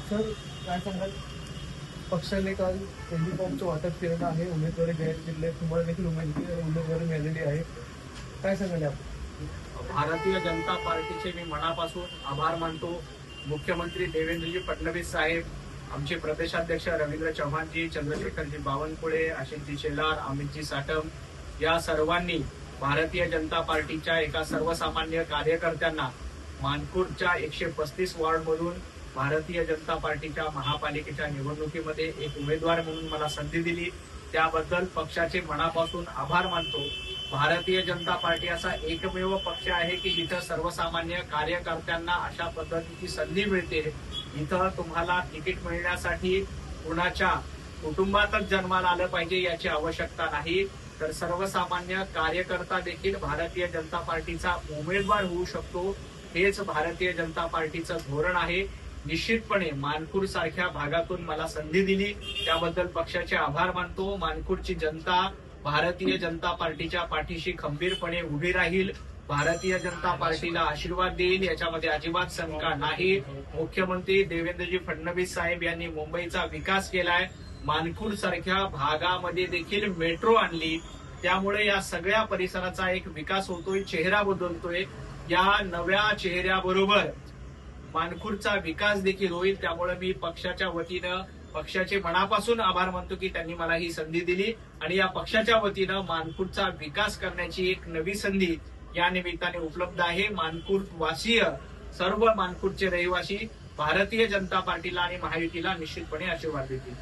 Sir काय सांगाल, पक्षाने काल फॉर्मचं वाटप केलेलं आहे, उमेदवारी जाहीर केलेली आहे, तुम्हाला देखील उमेदवारी मिळालेली आहे, काय सांगाल आपण? भारतीय जनता पार्टीचे मी मनापासून आभार मानतो. मुख्यमंत्री देवेंद्रजी फडणवीस साहेब, आमचे प्रदेशाध्यक्ष रवींद्र चव्हाणजी, चंद्रशेखरजी बावनकुळे, आशिषजी शेलार, अमितजी साटम या सर्वांनी भारतीय जनता पार्टीच्या एका सर्वसामान्य कार्यकर्त्यांना मानपूरच्या 135 वॉर्डमधून भारतीय जनता पार्टीच्या महापालिकेच्या निवडणुकीमध्ये एक उमेदवार म्हणून मला संधी दिली, त्याबद्दल पक्षाचे मनापासून आभार मानतो. भारतीय जनता पार्टी असा एकमेव पक्ष आहे की जिथं सर्वसामान्य कार्यकर्त्यांना अशा पद्धतीची संधी मिळते. इथं तुम्हाला तिकीट मिळण्यासाठी कुणाच्या कुटुंबातच जन्माला आलं पाहिजे याची आवश्यकता नाही, तर सर्वसामान्य कार्यकर्ता देखील भारतीय जनता पार्टीचा उमेदवार होऊ शकतो. हेच भारतीय जनता पार्टीचं धोरण आहे. निश्चितपणे मानपूर सारख्या भागातून मला संधी दिली त्याबद्दल पक्षाचे आभार मानतो. मानपूरची जनता भारतीय जनता पार्टीच्या पाठीशी खंबीरपणे उभी राहील, भारतीय जनता पार्टीला आशीर्वाद देईल याच्यामध्ये अजिबात शंका नाही. मुख्यमंत्री देवेंद्रजी फडणवीस साहेब यांनी मुंबईचा विकास केलाय, मानपूर सारख्या भागामध्ये देखील मेट्रो आणली, त्यामुळे या सगळ्या परिसराचा एक विकास होतोय, चेहरा बदलतोय. या नव्या चेहऱ्याबरोबर मानपूरचा विकास देखील होईल. त्यामुळे मी पक्षाच्या वतीनं पक्षाचे मनापासून आभार मानतो की त्यांनी मला ही संधी दिली आणि या पक्षाच्या वतीनं मानपूरचा विकास करण्याची एक नवी संधी या निमित्ताने उपलब्ध आहे. मानपूर वासीय, सर्व मानपूरचे रहिवासी भारतीय जनता पार्टीला आणि महायुतीला निश्चितपणे आशीर्वाद देतील.